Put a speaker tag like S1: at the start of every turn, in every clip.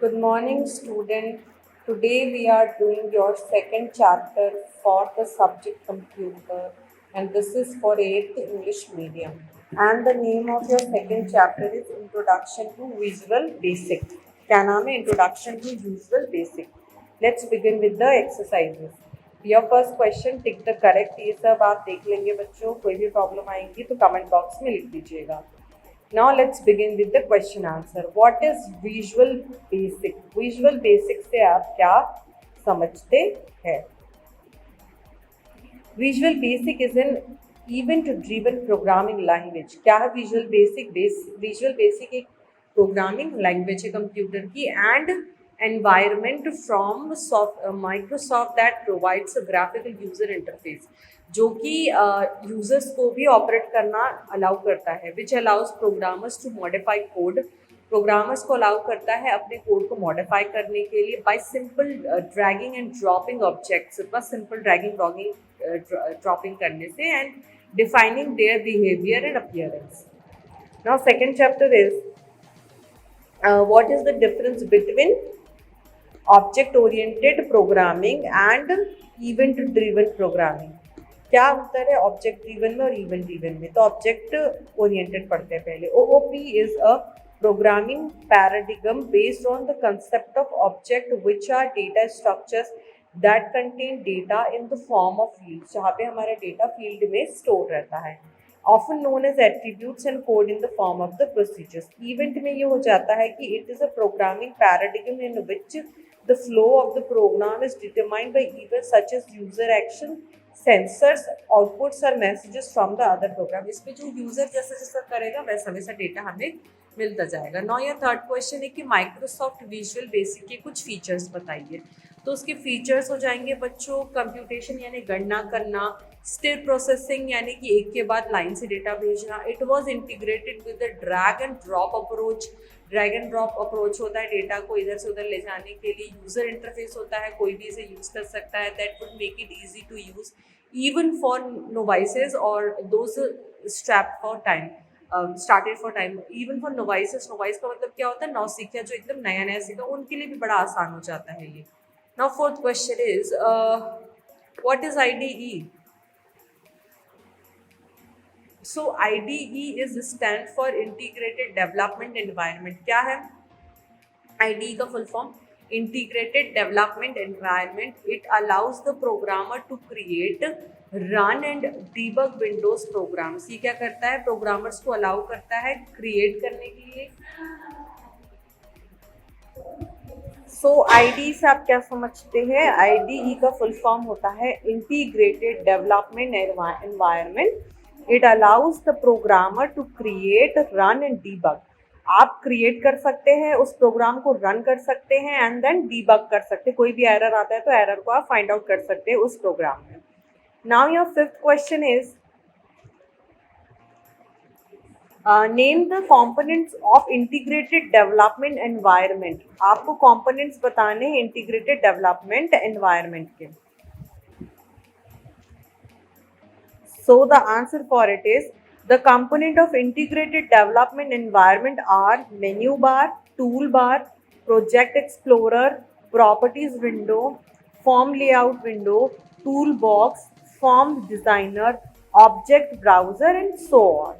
S1: Good morning, student. Today we are doing your second chapter for the subject computer, and this is for 8th English medium. And the name of your second chapter is Introduction to Visual Basic. क्या नाम है? Introduction to Visual Basic. Let's begin with the exercises. Your first question, tick the correct. ये सब आप देख लेंगे बच्चों. कोई भी प्रॉब्लम आएंगी तो कमेंट बॉक्स में लिख दीजिएगा. Now let's begin with the question answer. What is Visual Basic? Visual Basic से आप क्या समझते हैं? Visual Basic is an event-driven programming language. क्या है Visual Basic? Visual Basic एक programming language है कंप्यूटर की and environment from Microsoft that provides a graphical user interface. जो कि यूजर्स को भी ऑपरेट करना अलाउ करता है, which allows programmers to modify code. Programmers को अलाउ करता है अपने कोड को मॉडिफाई करने के लिए by simple dragging and dropping objects, बस सिंपल ड्रॉपिंग करने से, and defining their behaviour and appearance. Now second chapter is what is the difference between object oriented programming and event driven programming. क्या अंतर है object driven में और event driven में? तो ऑब्जेक्ट ओरिएंटेड पढ़ते हैं पहले. OOP is a programming paradigm based on the concept of object which are data structures that contain data in the form of fields, जहाँ पे हमारा डेटा फील्ड में स्टोर रहता है. Often known as attributes and code in the form of the procedures. Event में ये हो जाता है कि it is a programming paradigm in which the flow of the program is determined by events such as user action, sensors, outputs और messages from the other program. इसमें जो user जैसा जैसा करेगा वैसा वैसा डेटा हमें मिलता जाएगा. नाउ ये थर्ड क्वेश्चन है कि माइक्रोसॉफ्ट विजुअल बेसिक के कुछ फीचर्स बताइए. तो उसके फीचर्स हो जाएंगे बच्चों कंप्यूटेशन यानी गणना करना, स्टिर प्रोसेसिंग यानी कि एक के बाद लाइन से डेटा भेजना. It was integrated with the drag and drop approach. Drag and drop approach होता है डेटा को इधर से उधर ले जाने के लिए. यूजर इंटरफेस होता है, कोई भी इसे यूज कर सकता है. That would make it easy to use even for novices or those strapped for time, started for time. Even for novices, novice का मतलब क्या होता है? नौसिखिया, जो एकदम नया नया सीखा, उनके लिए भी बड़ा आसान हो जाता है ये. Now fourth question is what is IDE? So IDE is stand for Integrated Development Environment. क्या है IDE का full form? Integrated Development Environment. It allows the programmer to create, run and debug Windows programs. ये क्या करता है? Programmers को allow करता है क्रिएट करने के लिए. सो IDE से आप क्या समझते हैं? IDE का फुल फॉर्म होता है Integrated Development Environment. It allows the programmer to create, run and debug. आप क्रिएट कर सकते हैं, उस प्रोग्राम को रन कर सकते हैं एंड देन डीबग कर सकते हैं. कोई भी एरर आता है तो एरर को आप फाइंड आउट कर सकते हैं उस प्रोग्राम में. Now your fifth question is name the components of integrated development environment. आपको कंपोनेंट्स बताने हैं इंटीग्रेटेड डेवलपमेंट एनवायरनमेंट के. So the answer for it is the component of integrated development environment are menu bar, toolbar, project explorer, properties window, form layout window, toolbox, form designer, object browser and so on.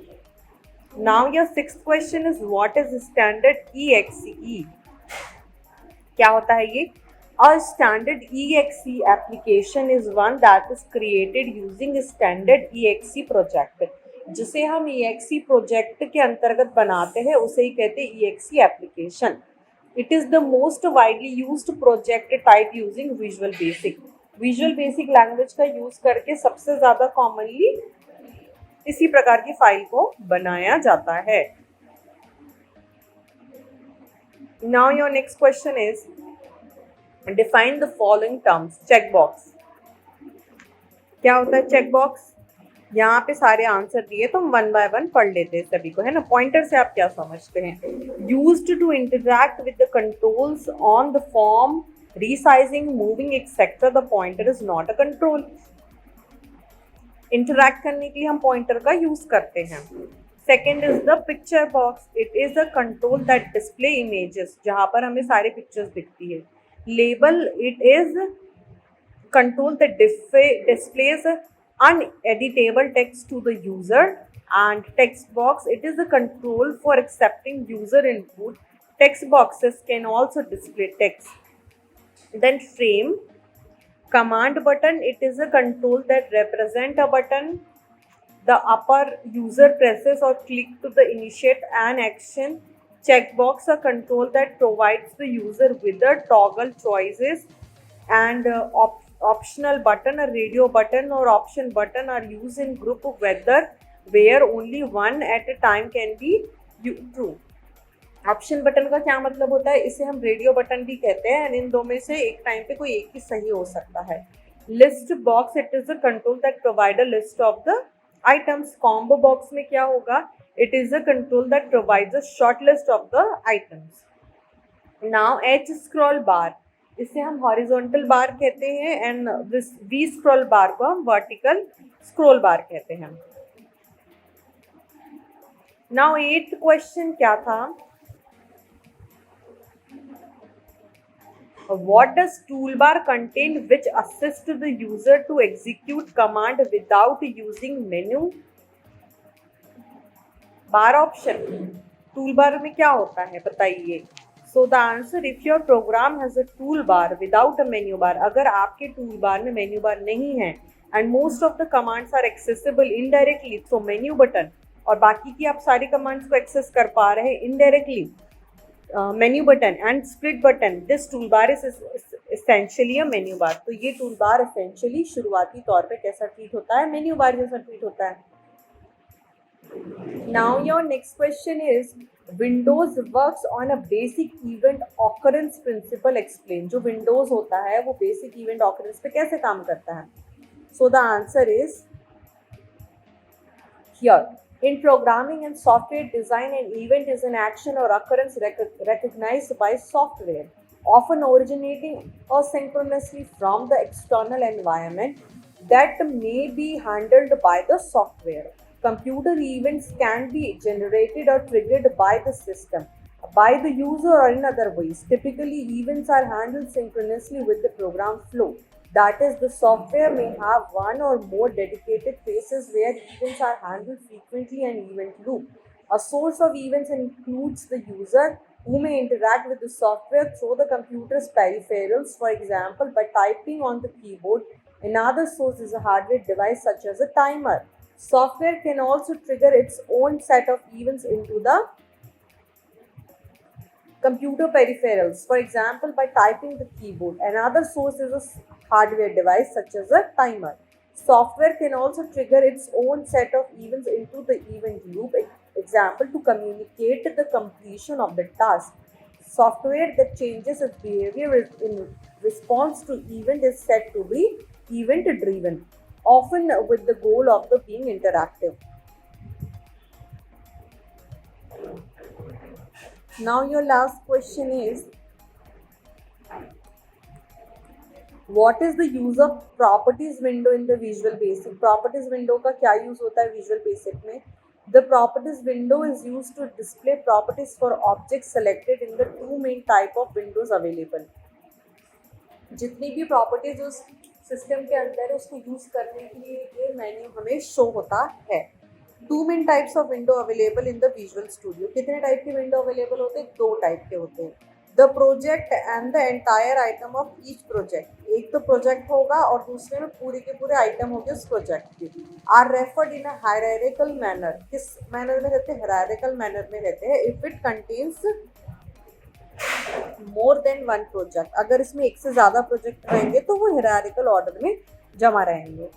S1: Now your sixth question is what is standard EXE? क्या होता है ये? A standard EXE application is one that is created using standard EXE project. जिसे हम EXE project के अंतर्गत बनाते हैं उसे ही कहते हैं EXE application. It is the most widely used project type using visual basic. Visual basic language का यूज करके सबसे ज़्यादा कॉमनली इसी प्रकार की फाइल को बनाया जाता है. Now your next question is define the following terms. Checkbox. क्या होता है चेकबॉक्स? यहाँ पे सारे आंसर दिए तो हम वन बाय वन पढ़ लेते हैं सभी को, है ना. पॉइंटर से आप क्या समझते हैं? Used to interact with the controls on the form, resizing, moving etcetera. The pointer is not a control. Interact करने के लिए हम पॉइंटर का यूज करते हैं. Second is the picture box, it is the control that display images, जहाँ पर हमें सारे पिक्चर्स दिखती है. Label, it is control that displays uneditable text to the user. And text box, it is a control for accepting user input. Text boxes can also display text. Then frame, command button, it is a control that represent a button. The upper user presses or click to the initiate an action. Checkbox, a control that provides the user with the toggle choices. And optional button, a radio button or option button are used in group where only one at a time can be true. Option button का क्या मतलब होता है, इसे हम radio button भी कहते हैं एंड इन दो में से एक टाइम पे कोई एक ही सही हो सकता है. List box, it is a control that provide a list of the items. Combo box में क्या होगा, it is a control that provides a short list of the items. Now H scroll बार, इसे हम हॉरिजॉन्टल बार कहते हैं and we scroll बार को हम vertical scroll बार कहते हैं. नाउ 8th क्वेश्चन क्या था, what does toolbar contain which assist the user to execute command without using menu bar option. toolbar में क्या होता है बताइए. So the answer, if your program has a toolbar without a menu bar, अगर आपके toolbar में menu bar नहीं है and most of the commands are accessible indirectly through menu button, और बाकी की आप सारी commands को access कर पा रहे हैं indirectly menu button and split button, this tool bar is essentially a menu bar. तो ये टूल बार एसेंशियली शुरुआती तौर पे कैसा ट्रीट होता है, मेन्यू बार जैसा ट्रीट होता है. Now your next question is Windows works on a basic event occurrence principle explain. जो विंडोज होता है वो बेसिक इवेंट ऑकरेंस पे कैसे काम करता है. So the answer is here. In programming and software design, an event is an action or occurrence recognized by software, often originating asynchronously from the external environment that may be handled by the software. Computer events can be generated or triggered by the system, by the user, or in other ways. Typically, events are handled synchronously with the program flow. That is, the software may have one or more dedicated phases where events are handled frequently and event loop. A source of events includes the user who may interact with the software through the computer's peripherals, for example, by typing on the keyboard. Another source is a hardware device such as a timer. Software can also trigger its own set of events into the computer peripherals, for example, by typing the keyboard. Another source is a hardware device such as a timer. Software can also trigger its own set of events into the event loop, example, to communicate the completion of the task. Software that changes its behavior in response to event is said to be event driven, often with the goal of the being interactive. Now your last question is, what is the use of properties window in the Visual Basic? Properties window का क्या use होता है Visual Basic में? The properties window is used to display properties for objects selected in the two main type of windows available. जितनी भी properties उस system के अंदर है उसको use करने के लिए ये मेन्यू हमें show होता है. Two main types of window available in the Visual Studio. कितने टाइप के विंडो अवेलेबल होते हैं? 2 टाइप के होते हैं. The project and the entire item of each project. एक तो प्रोजेक्ट होगा और दूसरे में पूरे के पूरे आइटम होंगे उस प्रोजेक्ट के. Are referred in a hierarchical manner. किस मैनर में रहते हैं? hierarchical manner में रहते हैं. If it contains more than one project. अगर इसमें एक से ज़्यादा प्रोजेक्ट रहेंगे तो वो hierarchical order में जमा रहेंगे.